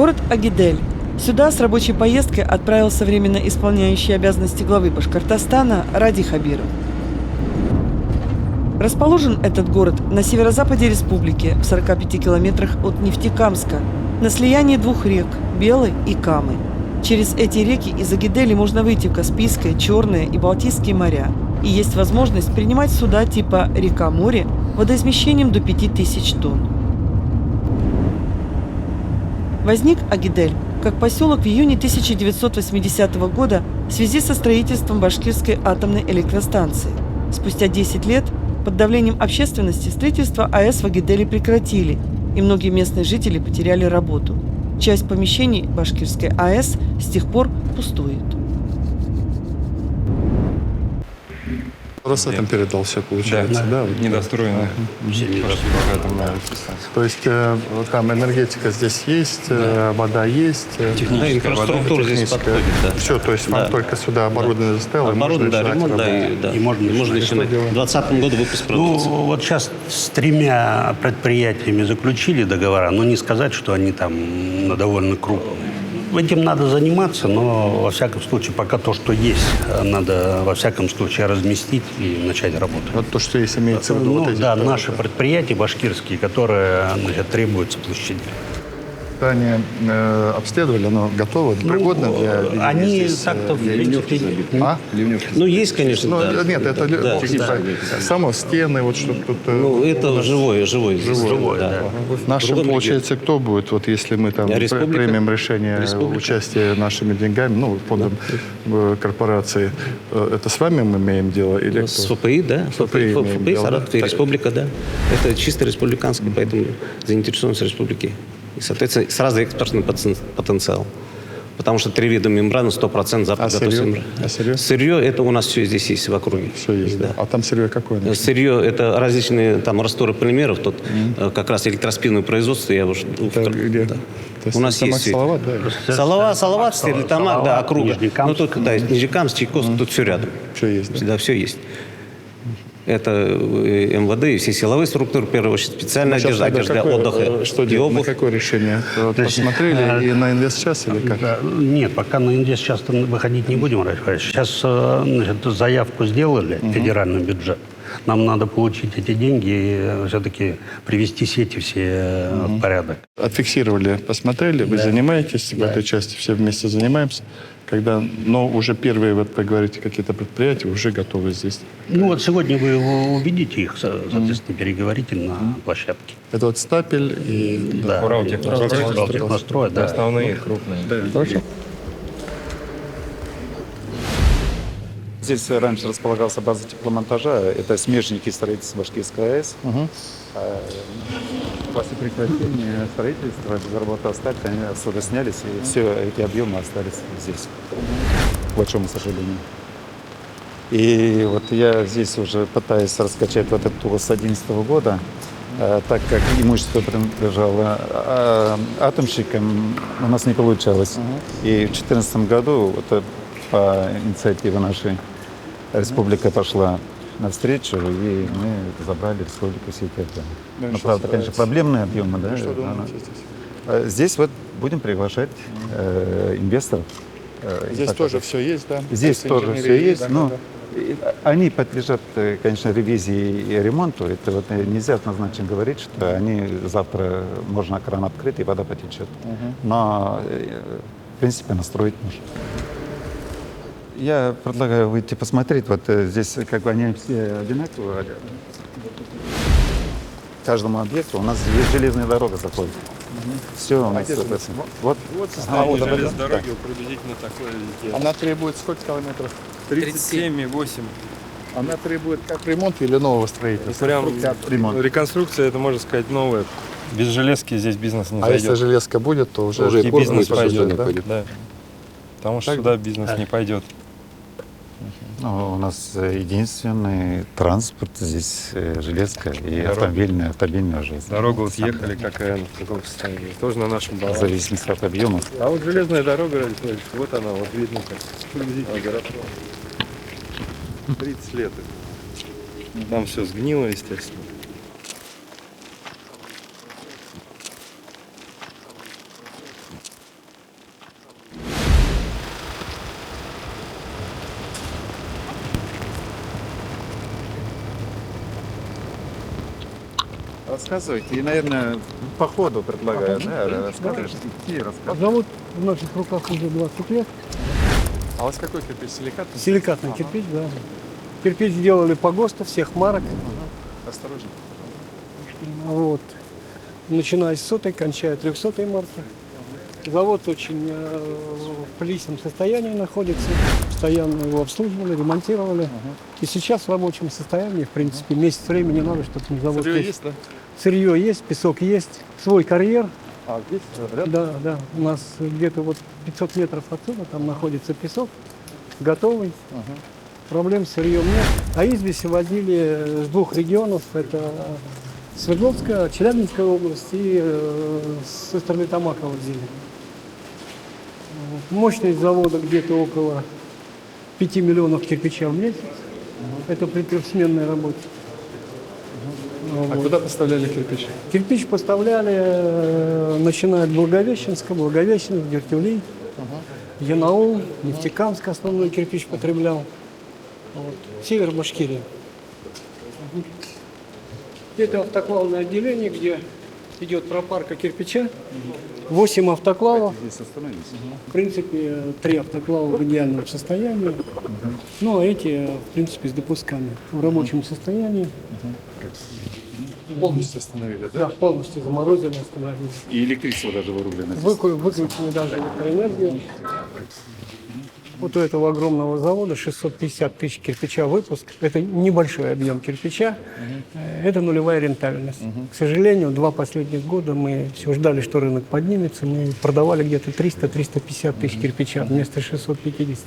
Город Агидель. Сюда с рабочей поездкой отправился временно исполняющий обязанности главы Башкортостана Ради Хабиров. Расположен этот город на северо-западе республики, в 45 километрах от Нефтекамска, на слиянии двух рек – Белой и Камы. Через эти реки из Агидели можно выйти в Каспийское, Черное и Балтийские моря. И есть возможность принимать суда типа река-море водоизмещением до 5000 тонн. Возник Агидель как поселок в июне 1980 года в связи со строительством Башкирской атомной электростанции. Спустя 10 лет под давлением общественности строительство АЭС в Агиделе прекратили, и многие местные жители потеряли работу. Часть помещений Башкирской АЭС с тех пор пустует. Росатом передал все, получается, да? Вот, недостроено. То есть там энергетика здесь есть, вода есть. Техническая инфраструктура здесь подходит, да. Все, то есть вам только сюда оборудование заставило. Оборудование, да, ремонт, да, и можно начинать. В 2020 году выпуск продукции. Ну, вот сейчас с 3 предприятиями заключили договора, но не сказать, что они там довольно крупные. Этим надо заниматься, но, во всяком случае, пока то, что есть, надо, во всяком случае, разместить и начать работать. Вот то, что есть, имеется в виду. Ну, вот эти, да, наши предприятия башкирские, которые требуются площади. Они обследовали, но готовы, пригодны для... Они так-то... Ну, есть, конечно, Ну, да. нет, это да, типа, само стены, вот что тут... Ну, это живое, да. Нашим, получается, кто будет, вот если мы там примем решение участия нашими деньгами, ну, фондом корпорации, это с вами мы имеем дело? Или С ФПИ, да. ФПИ, Саратовская республика, да. Это чисто республиканский, поэтому заинтересованность республики. И, соответственно, сразу экспортный потенциал. Потому что 3 вида мембраны, 100% запад готов мембраны. А сырье? Сырье, это у нас все здесь есть в округе. Все есть, да. А там сырье какое? Сырье, это различные там растворы полимеров, тут как раз электроспинное производство. Я уже, где? да. У нас есть Салават, да? Салават, Стерлитамак, да, округа. Ну, тут, да, Нижнекамск, Чайковск, тут все рядом. Все есть, да? Да, все есть. Это МВД и все силовые структуры, в первую очередь, специальная одежда для отдыха. Что делать? На какое решение? Посмотрели и на инвестчас или как? Нет, пока на инвестчас выходить не будем. Сейчас заявку сделали, федеральный бюджет. Нам надо получить эти деньги и все-таки привести сети все в порядок. Отфиксировали, посмотрели, вы занимаетесь в этой части, все вместе занимаемся. Но уже первые, вот вы говорите, какие-то предприятия уже готовы здесь. Ну вот сегодня вы увидите их, соответственно, переговорите на площадке. Это вот стапель и... Да, Уралтехнострой, да. Основные, крупные. Да, хорошо. Здесь раньше располагалась база тепломонтажа. Это смежники строительства Башкирской АЭС. После прекращения строительства безработная сталь, они отсюда снялись, и все эти объемы остались здесь, к большому сожалению. И вот я здесь уже пытаюсь раскачать вот эту с 2011 года, так как имущество принадлежало атомщикам, у нас не получалось. И в 2014 году вот, по инициативе нашей республика пошла навстречу, и мы забрали республику все эти объемы. Ну, правда, конечно, проблемные объемы, да. Что думаете здесь? Здесь вот будем приглашать инвесторов. Здесь тоже все есть, да? Здесь тоже все есть, но они подлежат, конечно, ревизии и ремонту. Это вот нельзя однозначно говорить, что они завтра можно кран открыть и вода потечет. Но, в принципе, настроить можно. Я предлагаю выйти посмотреть. Вот здесь как бы они все одинаковые. Каждому объекту у нас есть железная дорога заходит. Все у нас. Вот состояние железной дороги приблизительно такое. Она требует сколько километров? 37,8. Она требует как ремонта или нового строительства? Прям ремонт. Реконструкция, это можно сказать новая. Без железки здесь бизнес не А зайдет. если железка будет, то уже и бизнес пойдет, да? Да. Потому что сюда бизнес не пойдет. Ну, у нас единственный транспорт здесь железка и автомобильная уже. Дорога вот ехали, какая она, в каком состоянии. Тоже на нашем В балансе. зависимости от объема. А вот железная дорога, вот она, вот видно как. 30 лет. Там все сгнило, естественно. Рассказывайте. И, наверное, по ходу предлагаю, да, расскажешь, идти, рассказывать. Завод в наших руках уже 20 лет. А у вас какой кирпич? Силикатный? Силикатный кирпич, да. Кирпич сделали по ГОСТу всех марок. Осторожно. Вот. Начиная с 100-й, кончая 300-й марки. Завод очень в плисном состоянии находится. Постоянно его обслуживали, ремонтировали. И сейчас в рабочем состоянии, в принципе, месяц времени надо, чтобы завод... Сырье есть, да? Сырье есть, песок есть, свой карьер. А, здесь рядом? Да, да. У нас где-то вот 500 метров отсюда там находится песок, готовый. Проблем с сырьем нет. А известь возили с двух регионов. Это Свердловская, Челябинская область и со Стерлитамака возили. Мощность завода где-то около 5 миллионов кирпича в месяц. Это при трехсменной работе. А куда поставляли кирпич? Кирпич поставляли, начиная от Благовещенска, Дертюли, Янаул, Нефтекамск основной кирпич потреблял. Вот. Север Башкирии. Это автоклавное отделение, где идет пропарка кирпича. 8 автоклавов. Здесь остановились. В принципе, 3 автоклава в идеальном состоянии. Ну, а эти, в принципе, с допусками. В рабочем состоянии. Полностью остановили, Да, полностью заморозили, остановились. И электричество даже вырублены. Выключили даже электроэнергию. Вот у этого огромного завода 650 тысяч кирпича выпуск. Это небольшой объем кирпича. Это нулевая рентабельность. К сожалению, 2 последних года мы все ждали, что рынок поднимется. Мы продавали где-то 300-350 тысяч кирпича вместо 650.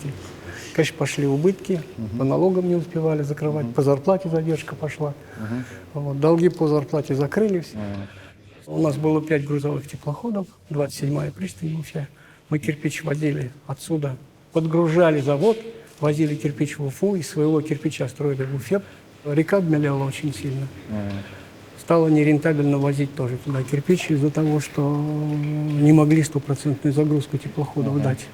Конечно, пошли убытки, по налогам не успевали закрывать, по зарплате задержка пошла. Вот, долги по зарплате закрылись. У нас было 5 грузовых теплоходов, 27-я пристань Уфа. Мы кирпич возили отсюда, подгружали завод, возили кирпич в Уфу, из своего кирпича строили в Уфе. Река обмелела очень сильно. Стало нерентабельно возить тоже туда кирпич из-за того, что не могли стопроцентную загрузку теплоходов дать.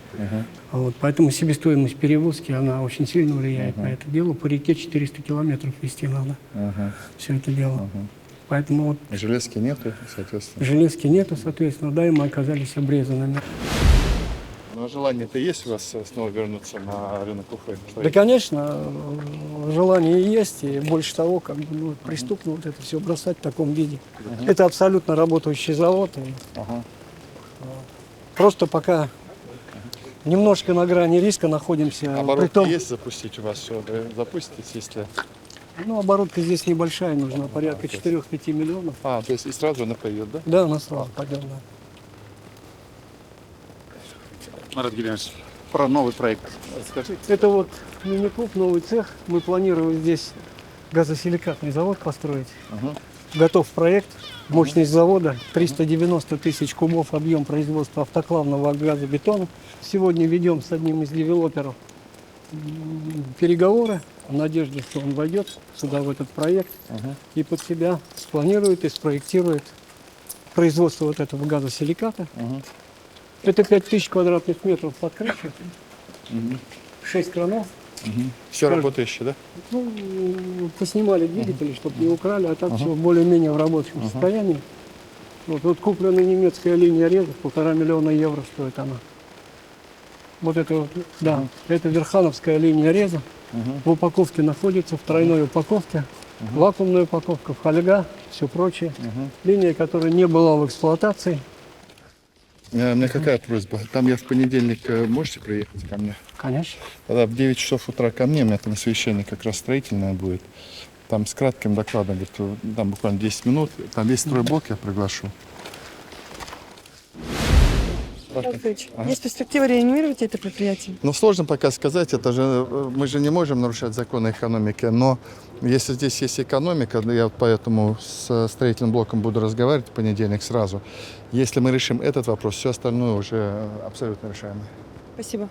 Вот, поэтому себестоимость перевозки, она очень сильно влияет на это дело. По реке 400 километров везти надо. Все это дело. Поэтому вот Железки нету, соответственно. железки нету, соответственно, да, и мы оказались обрезанными. Но желание-то есть у вас снова вернуться на рынок Уфы? Да, конечно, желание есть, и больше того, как бы, ну, преступно вот это все бросать в таком виде. Это абсолютно работающий завод. И, просто пока немножко на грани риска находимся. Оборотки Притом, есть запустить у вас все? Вы запустите, если... ну, оборотка здесь небольшая, нужна порядка 4-5 миллионов. А, то есть и сразу она пойдет, да? Да, на сразу пойдем, да. Марат Гильянович, про новый проект расскажите. Это вот мини-клуб, новый цех. Мы планируем здесь газосиликатный завод построить. Готов проект. Мощность завода 390 тысяч кубов, объем производства автоклавного газобетона. Сегодня ведем с одним из девелоперов переговоры в надежде, что он войдет сюда, в этот проект, и под себя спланирует и спроектирует производство вот этого газосиликата. Это 5000 квадратных метров под крышей, 6 кранов. Все работающее, да? Ну, поснимали двигатели, чтобы не украли, а так все более-менее в рабочем состоянии. Вот куплена немецкая линия резов, 1,5 миллиона евро стоит она. Вот это вот, да, это верхановская линия реза. В упаковке находится, в тройной упаковке, вакуумная упаковка, фольга, все прочее. Линия, которая не была в эксплуатации. У меня какая просьба? Там я в понедельник, можете приехать ко мне? Конечно. Тогда в 9 часов утра ко мне, у меня там совещание как раз строительное будет. Там с кратким докладом, говорит, там буквально 10 минут, там весь стройблок я приглашу. Есть перспектива реанимировать это предприятие? Ну, сложно пока сказать, это же, мы же не можем нарушать законы экономики, но если здесь есть экономика, я вот поэтому с строительным блоком буду разговаривать в понедельник сразу. Если мы решим этот вопрос, все остальное уже абсолютно решаемо. Спасибо.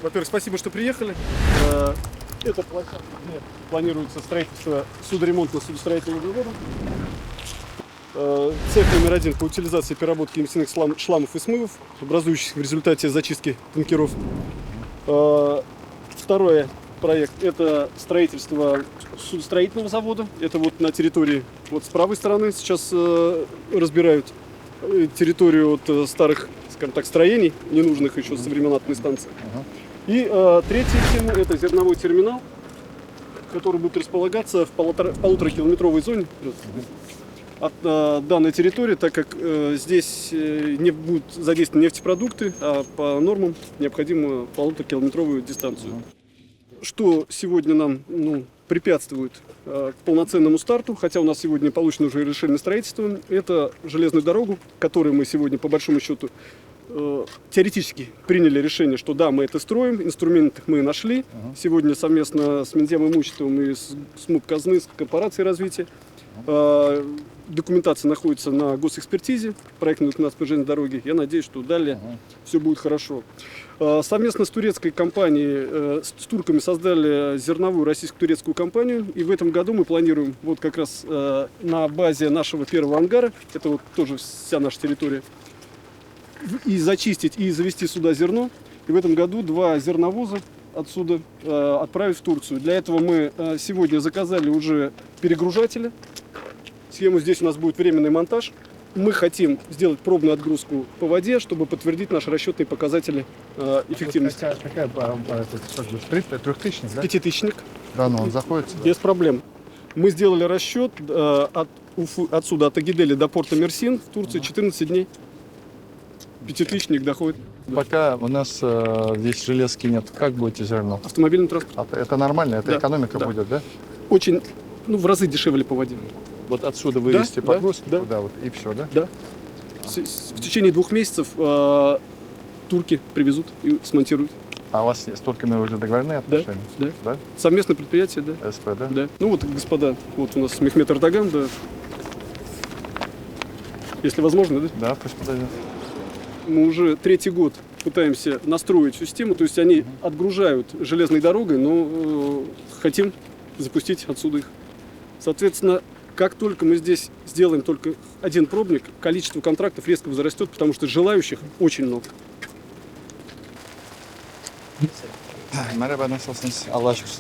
Во-первых, спасибо, что приехали. Это площадка, где планируется строительство судоремонтно-судостроительного завода. Цех номер 1 по утилизации и переработке эмиссионных шламов и смывов, образующихся в результате зачистки танкеров. Второе, проект. Это строительство судостроительного завода. Это вот на территории, вот с правой стороны сейчас разбирают территорию от старых, скажем так, строений, ненужных еще со времен атомной станции. И третья тема – это зерновой терминал, который будет располагаться в полуторакилометровой зоне от данной территории, так как здесь не будут задействованы нефтепродукты, а по нормам необходимо полуторакилометровую дистанцию. Что сегодня нам препятствует к полноценному старту, хотя у нас сегодня получено уже решение строительства, это железную дорогу, которую мы сегодня по большому счету теоретически приняли решение, что да, мы это строим, инструменты мы нашли. Сегодня совместно с Минземимуществом и с МУП Казны, с корпорацией развития. Документация находится на госэкспертизе, проектной документации по железной дороге. Я надеюсь, что далее все будет хорошо. Совместно с турецкой компанией, с турками создали зерновую российско-турецкую компанию. И в этом году мы планируем вот как раз на базе нашего первого ангара, это вот тоже вся наша территория, и зачистить, и завести сюда зерно. И в этом году 2 зерновоза отсюда отправить в Турцию. Для этого мы сегодня заказали уже перегружатели. Схему здесь у нас будет временный монтаж. Мы хотим сделать пробную отгрузку по воде, чтобы подтвердить наши расчетные показатели эффективности. Какая трехтысячник, да? Пятитысячник. Да, но он заходит сюда. Без проблем. Мы сделали расчет отсюда, от Агидели до порта Мерсин в Турции 14 дней. Пятитысячник доходит. Пока у нас здесь железки нет, как будете зерно? Автомобильный транспорт. Это нормально? Это Да, экономика да. будет, да? Очень, в разы дешевле по воде. Вот отсюда вывести Да, погрузки да, туда, вот, и все, да? Да. В течение 2 месяцев турки привезут и смонтируют. А у вас с турками уже договоренные отношения? Да. Да? Совместное предприятие, да. СП, да? Да. Ну вот, господа, вот у нас Мехмед Эрдоган, да. Если возможно, да. Да, пусть подойдет. Мы уже 3-й год пытаемся настроить систему, то есть они отгружают железной дорогой, но хотим запустить отсюда их. Соответственно, как только мы здесь сделаем только один пробник, количество контрактов резко возрастет, потому что желающих очень много. Merhaba, nasılsınız? Allah şükür.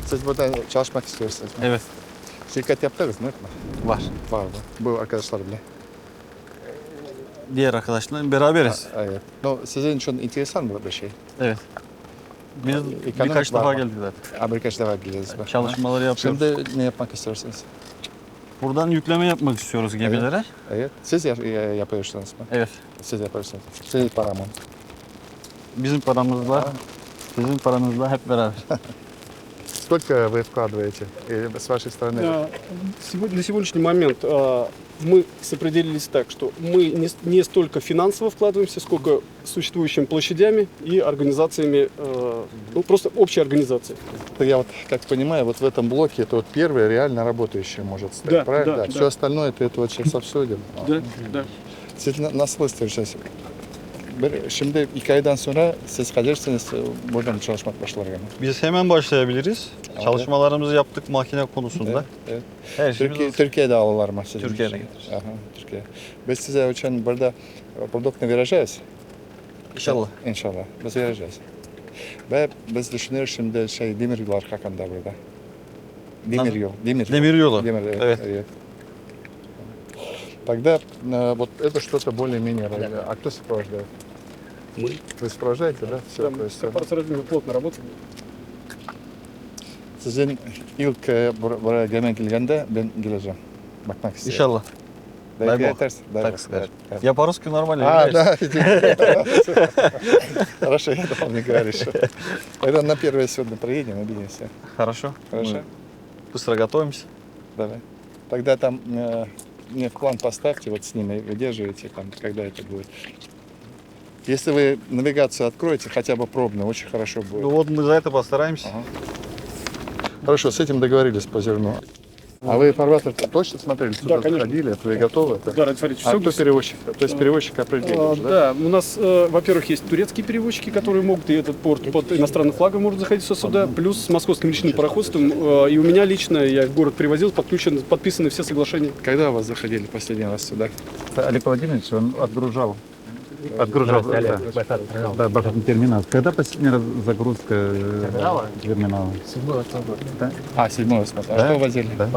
Siz burada çalışmak istiyorsunuz. Evet. Şirket yaptınız mı? Var. Var mı? Bu arkadaşlar bile. Diğer arkadaşlarla beraberiz. Evet. No, sizin için enteresan bir şey. Evet. Biz Ekonomik birkaç var defa mı? geldik zaten. Amerika'da defa gideceğiz. Çalışmaları yapıyoruz. Şimdi ne yapmak istiyorsunuz? Buradan yükleme yapmak istiyoruz gemilere. Evet. Siz yapıyorsunuz mu? Evet. Siz yapıyorsunuz. Sizin para mı? Bizim paramızla, sizin paranızla hep beraber. Сколько вы вкладываете с вашей стороны? На сегодняшний момент мы определились так, что мы не столько финансово вкладываемся, сколько существующими площадями и организациями, просто общей организацией. Я вот как понимаю, вот в этом блоке это вот первый реально работающий может стать, Да, правильно? да, Все да. остальное это вот сейчас обсудим. Да, да. Siz nasıl istiyorsunuz? Şimdi 2 aydan sonra siz gelirsiniz, buradan çalışmak başlar yani. Biz hemen başlayabiliriz. Çalışmalarımızı yaptık makine konusunda. Evet. Her şeyimiz Türkiye'de alırlar mı sizin? Türkiye'de gelir. Aha, Türkiye. Biz size için burada produktunu vereceğiz. İnşallah. İnşallah. Biz vereceğiz. Ve biz düşünüyoruz şimdi demir yollar hakkında burada. Demir Nasıl? yol. Demir. Demir yolu. Demir, Evet. Тогда вот это что-то более-менее. А кто сопровождает? Мы. Вы сопровождаете, да? Все, то есть, Корпорация развития плотно работает. sizin ilk buraya gelmek gelgende ben geleceğim. Bakmak istiyorum. İnşallah. Дай Дай Бог. Бог. Дай Так Бог, сказать. да. Я по-русски нормально А, являюсь. да. Хорошо, я думал, не говоришь. Тогда на первое сегодня проедем, увидимся. Хорошо. Хорошо? Мы быстро готовимся. Давай. Тогда там мне в план поставьте, вот с ними выдерживаете, там, когда это будет. Если вы навигацию откроете, хотя бы пробно, очень хорошо будет. Ну вот мы за это постараемся. Ага. Хорошо, с этим договорились по зерну. А вы фарватер точно смотрели? Да, Сюда конечно. заходили, это вы готовы? Это? Да, Ради Фаридович, А все кто перевозчик? То есть перевозчик определил уже, да? Да, у нас, во-первых, есть турецкие перевозчики, которые могут, и этот порт под иностранным флагом может заходить сюда, плюс с московским личным пароходством. И у меня лично, я в город привозил, подписаны все соглашения. Когда у вас заходили последний раз сюда? Олег Владимирович, он отгружал Отгружал, да, бархатный терминал. Когда последний раз загрузка терминала? 7 Да? А, 7 А что возили? Да?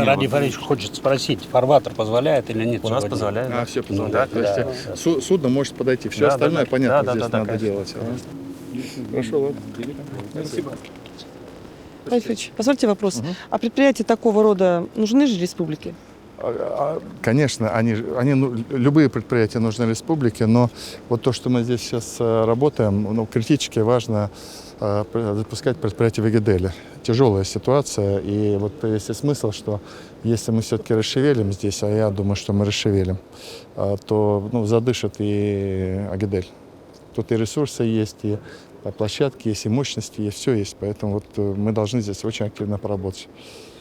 Ради Фаридович хочет спросить, фарватер позволяет или нет? У нас сегодня? позволяют. А, все позволяет. То есть судно может подойти. Все остальное, понятно, здесь надо делать. Хорошо, ладно. Спасибо. Альфович, позвольте вопрос. А предприятия такого рода нужны же республике? Конечно, любые предприятия нужны республике, но вот то, что мы здесь сейчас работаем, критически важно запускать предприятие в Агиделе. Тяжелая ситуация, и вот есть смысл, что если мы все-таки расшевелим здесь, а я думаю, что мы расшевелим, то задышит и Агидель. Тут и ресурсы есть, и площадки есть, и мощности есть, все есть. Поэтому вот мы должны здесь очень активно поработать.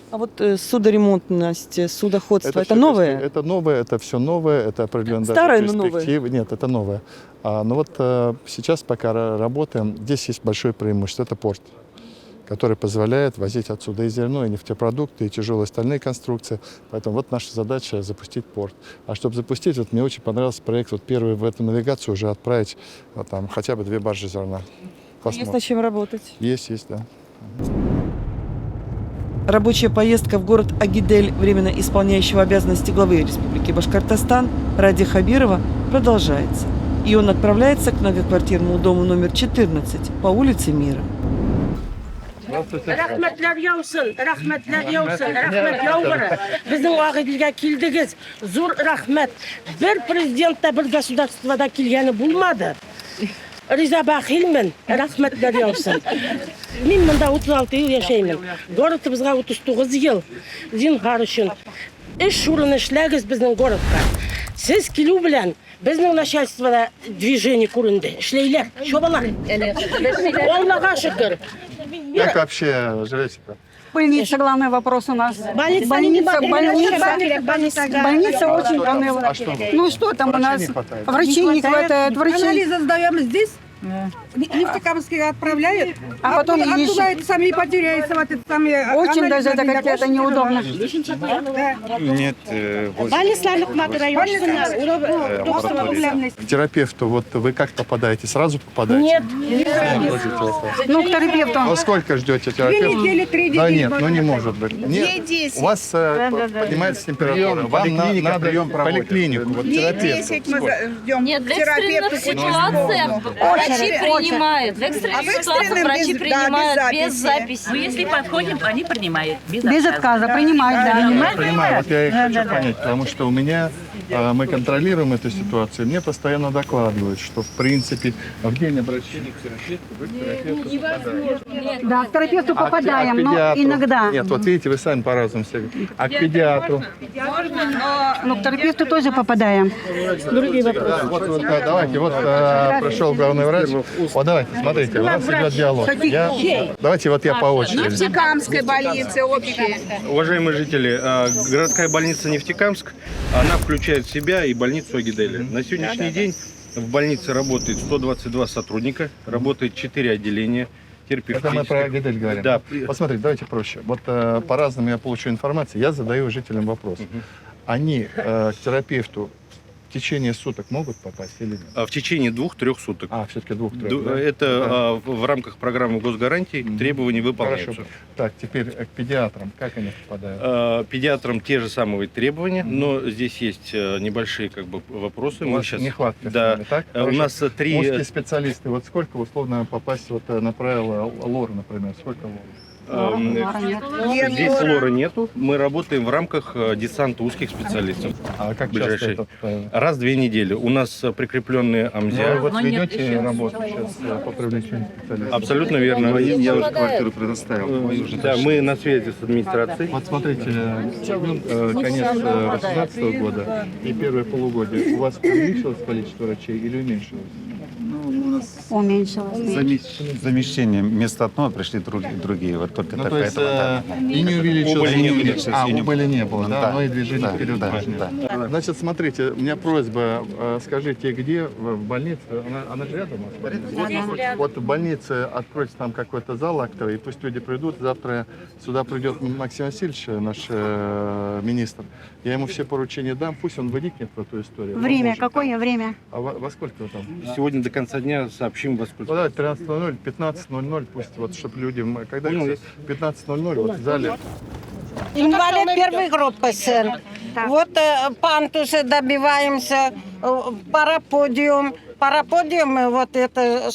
А вот судоремонтность, судоходство, это всё новое? Это новое, это все новое, это определенно Старое, даже но новое. перспективы. Нет, это новое. Но вот сейчас пока работаем, здесь есть большое преимущество, это порт, который позволяет возить отсюда и зерно, и нефтепродукты, и тяжелые стальные конструкции. Поэтому вот наша задача запустить порт. А чтобы запустить, вот мне очень понравился проект, вот первый в эту навигацию уже отправить там хотя бы 2 баржи зерна. Есть над чем работать. Есть, да. Рабочая поездка в город Агидель временно исполняющего обязанности главы Республики Башкортостан Ради Хабирова продолжается. И он отправляется к многоквартирному дому номер 14 по улице Мира. Рахматлар яусын, рахмат яугыры. Біздің Агиделге келдігіз. Зор рахмат. Бір президентта, бір государствода келгені болмады. Риза бақилмін, рахматлар яусын. Мен мында 36 ел яшаймын. Городымызға 39 ел. Зинхар үшін. Іш урын ішләгіз біздің городқа. Сіз келу білән біздің начальствода движение көрінді. Ішлейлер, шобалар. Аллаға шүкір. Как вообще живете-то? Больница, главный вопрос у нас. Больница очень поныла. Ну что там у нас? Врачей не хватает. Анализы сдаем здесь. Нефтекамские отправляют, а потом оттуда это сами потеряются. Вот это самые очень даже это как-то неудобно. Нет. К терапевту, вот вы как попадаете? Сразу попадаете? Нет. Ну, к терапевту. А сколько ждете терапевта? 2 недели, 3 недели. Да нет, ну не может быть. Нет, у вас поднимается температура. Вам надо поликлинику, вот терапевт. Нет, в экстренных ситуациях врачи принимают. В экстренных ситуациях врачи принимают без записи. Мы если подходим, они принимают. Без отказа принимают, да. Понимаю, вот я и хочу понять, потому что у меня мы контролируем эту ситуацию, мне постоянно докладывают, что в принципе в день обращения к терапевту вы к терапевту попадаете. Да, к терапевту попадаем, но иногда. Нет, вот видите, вы сами по-разному все. А к педиатру? Но к терапевту тоже попадаем. Другие вопросы. Вот, давайте, вот пришел главный врач. Вот давайте, смотрите, у нас идет диалог. Давайте вот я по очереди. Нефтекамской больнице общей. Уважаемые жители, городская больница Нефтекамск, она включает в себя и больницу Агиделя. На сегодняшний день в больнице работает 122 сотрудника, работает 4 отделения. Это мы про Агидель говорим. Да. Посмотрите, давайте проще. Вот по-разному я получу информацию, я задаю жителям вопрос. Они к терапевту в течение суток могут попасть или нет? В течение 2-3 суток. Все-таки 2-3. Да? Это в рамках программы госгарантий требования выполняются. Хорошо. Так, теперь к педиатрам. Как они попадают? Педиатрам те же самые требования, но здесь есть небольшие вопросы. У вас сейчас... нехватка. Да. Так? У нас 3... Узкие специалисты. Вот сколько условно попасть на правила ЛОР, например? Сколько ЛОР? Здесь лора нету. Мы работаем в рамках десанта узких специалистов. А как часто это? Раз в 2 недели. У нас прикрепленные АМЗИА. Вы вот ведете работу сейчас по привлечению специалистов? Абсолютно верно. Я уже квартиру предоставил. Да, мы на связи с администрацией. Вот смотрите, конец 2018 года и первое полугодие. У вас увеличилось количество врачей или уменьшилось? Уменьшилось. Замещение вместо одного пришли другие. Вот только Ну, так то есть поэтому, и не увеличилось, Убыли не увеличилось, и не- убыли не было, да, Да, но и движение да, вперед да, тоже. да. Значит, смотрите, у меня просьба, скажите, где в больнице, она же рядом? у вас больница? Вот в больнице откройте там какой-то зал актовый, и пусть люди придут. Завтра сюда придет Максим Васильевич, наш министр. Я ему все поручения дам, пусть он выникнет в эту историю. Время, поможет. какое время? А во сколько вы там? Сегодня до конца дня сообщим во сколько. Ну, давайте 13:00, 15:00, пусть, вот, чтобы люди, когда 15:00, вот в зале. Инвалид первой группы, сын. Вот пантусы добиваемся, параподиум. Параподиум, вот это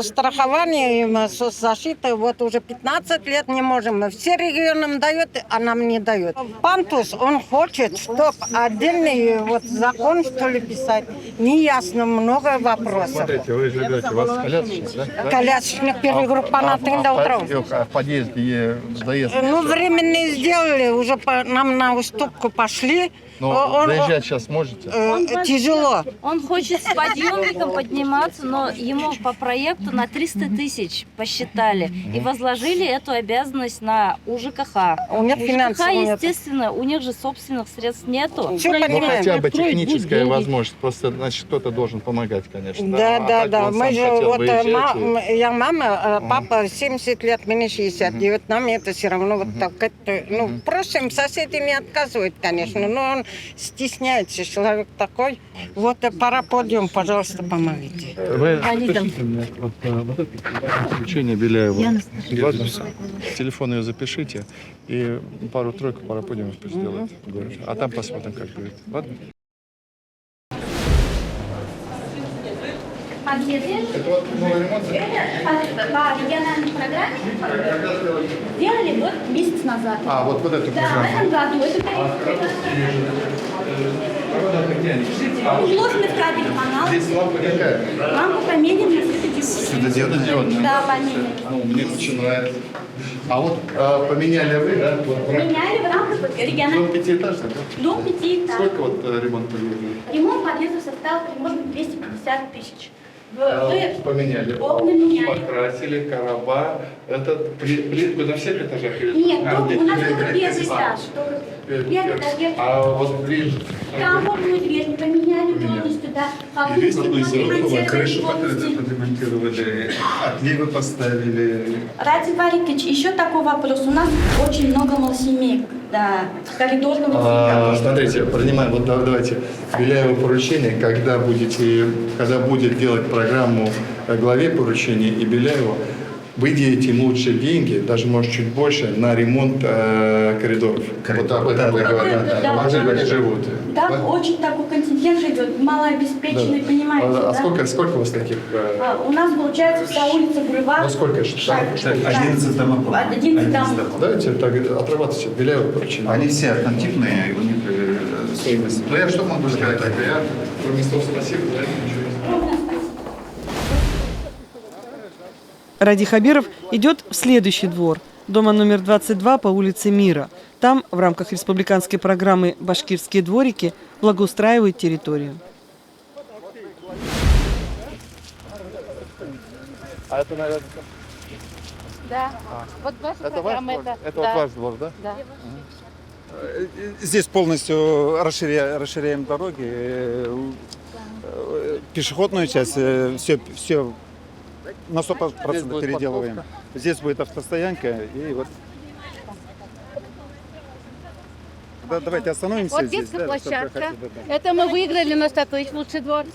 страхование, соцзащита, вот уже 15 лет не можем. Все регионам дают, а нам не дают. Пантус, он хочет, чтобы отдельный вот закон, что ли, писать. Неясно, много вопросов. Смотрите, вы живете, у вас колясочник, да? Колясочник первой группы, она тында утром. А в подъезде заезд? Ну, временные сделали, уже нам на уступку пошли. Но заезжать сейчас можете? Тяжело. Он хочет с подъемником подниматься, но ему по проекту на 300 тысяч посчитали и возложили эту обязанность на УЖКХ. У них финансов нет. Естественно, у них же собственных средств нету. Ну, хотя бы техническая возможность, просто, значит, кто-то должен помогать, конечно. Да. Мы же, вот, я мама, Ага. папа 70 лет, мне 69, нам это все равно вот так, это, ну, просим, соседи не отказывают, конечно, но он стесняется, человек такой. Вот, параподиум, пожалуйста, помогите. Вы запишите мне вот это включение Беляева. Телефон ее запишите и пару-тройку параподиумов пусть сделает. А там посмотрим, как будет. Ладно? Это вот новый ремонт? По региональной программе сделали вот месяц назад. А, вот эту Да, программу. в этом году. Это уложенный в кабель канал. Здесь лампа какая? Лампа померена Светодиодная. Да, померена. Мне очень нравится. А вот поменяли вы, да? Вот, Меняли в рамках региональной... Дом пятиэтажный, да? Дом 5 этажей. Сколько вот ремонт подъезда? Ремонт подъезда составил примерно 250 тысяч. Поменяли. Окна меняли. Покрасили, короба. Это плитку на всех этажах? Или... Нет, у нас только первый этаж. Первый этаж. А вот ближе? Комфортную дверь не поменяли полностью, да. крышу подремонтировали, отливы поставили. Ради Варикич, еще такой вопрос. У нас очень много малосемейок, да, коридорного типа. Смотрите, принимаем, вот давайте, Беляева поручение, когда будет делать программу главе поручения и Беляеву, выделите им лучшие деньги, даже может чуть больше, на ремонт коридоров. Вот об этом вы говорите. Они живут. Да, очень такой контингент живет, малообеспеченный, понимаете, А да? сколько у вас таких? У нас получается вся улица Бульвар. Ну сколько же? 11 домов. 11 домов. Давайте так отрабатывайте Беляева поручение. Они все однотипные, у них стоимость. Ну я что могу сказать? Я, кроме слов спасибо, да, ничего не знаю. Ради Хабиров идет в следующий двор, дома номер 22 по улице Мира. Там, в рамках республиканской программы «Башкирские дворики», благоустраивают территорию. А это, наверное, Да. Вот ваша это программа, ваш двор? Это да. вот ваш двор, да? Да. Здесь полностью расширяем дороги, пешеходную часть, все на 100% переделываем. Здесь будет автостоянка и вот. Да, давайте остановимся Вот здесь. детская да, площадка. чтобы хотя бы, Это мы выиграли на статуе «Лучший двор».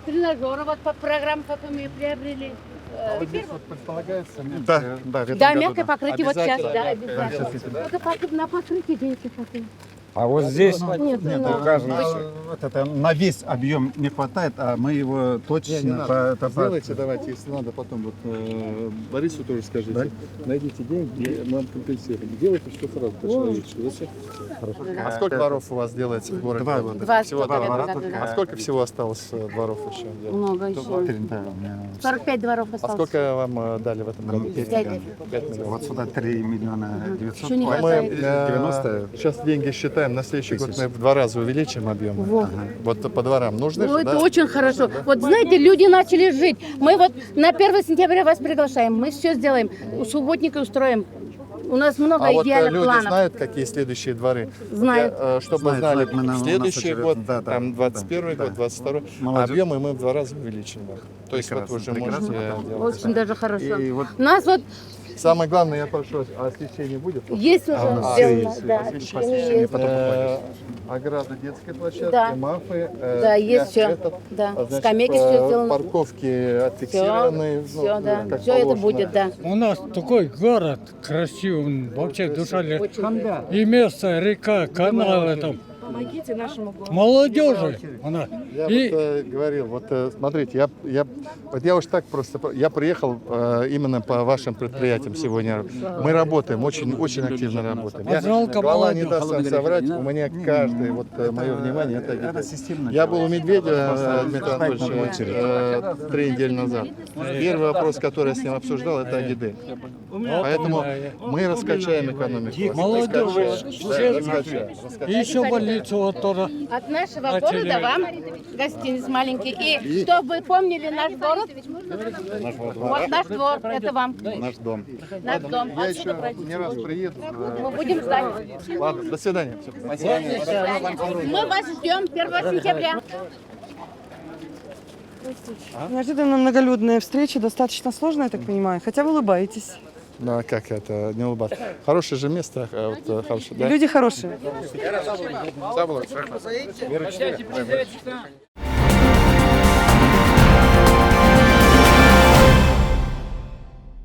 Тренажеры вот по программе потом и приобрели. А вот здесь вот предполагается Да, в этом Да, году, мягкое покрытие вот сейчас, да, Да, обязательно. сейчас, Только на покрытие деньги потом. А вот здесь Нет, вот это, на весь объем не хватает, а мы его точно Сделайте, давайте, если надо, потом вот Борису тоже скажите. Найдите деньги, мы вам компенсируем. Делайте все сразу по-человечески. А сколько дворов у вас делается в городе? Два Всего двора. два. Да. А сколько всего осталось дворов еще? Много еще. 45 дворов А осталось. сколько вам дали в этом году? 5 5 миллионов. Вот сюда 3 миллиона 900. Еще не Мы хватает. 90. сейчас деньги считаем. считаем, на следующий год мы в 2 раза увеличим объем. Вот. Вот по дворам нужны Ну, же, это да? очень хорошо. Вот знаете, люди начали жить. Мы вот на 1 сентября вас приглашаем. Мы все сделаем. Субботники устроим. У нас много А вот идеальных люди планов. знают, какие следующие дворы? Знают. Чтобы мы знали, следующий год, да, там 21 год, 22 объемы мы в 2 раза увеличим. То есть вот вы уже можете делать. Очень даже хорошо. И вот У нас вот самое главное, я прошу, освещение будет? есть уже сделано. Да, освещение есть. Ограда детской площадки, Да. мафы. Да, есть все. это, Да, значит, скамейки все сделано. парковки отфиксированы. Все, да. как Все это положено. будет, да. У нас такой город красивый, вообще душа лежит. И место, река, канал это. Помогите нашему городу. Молодежи. Она. Я И вот говорил, вот смотрите, я уж так просто, я приехал именно по вашим предприятиям сегодня. Мы работаем, очень активно работаем. жалко Глава не молодежь. даст вам соврать, у меня каждый, вот мое внимание, это системно. Я был у Медведя, Дмитрия Анатольевича, 3 недели назад. Первый вопрос, который я с ним обсуждал, это Агидель. Поэтому мы раскачаем экономику. молодежь. Раскачаем. И еще больницу вот тоже. От нашего Начали. города вам гостиниц маленький. И чтобы вы помнили наш город, вот наш двор, это вам. Наш дом. Наш дом. Я еще не раз приеду. Мы будем ждать. Ладно, до свидания. Мы вас ждем 1 сентября. Неожиданно многолюдная встреча, достаточно сложная, я так понимаю, хотя вы улыбаетесь. Ну а как это, не улыбаться? Хорошее же место, вот, хорошее, да? Люди хорошие. Забыл,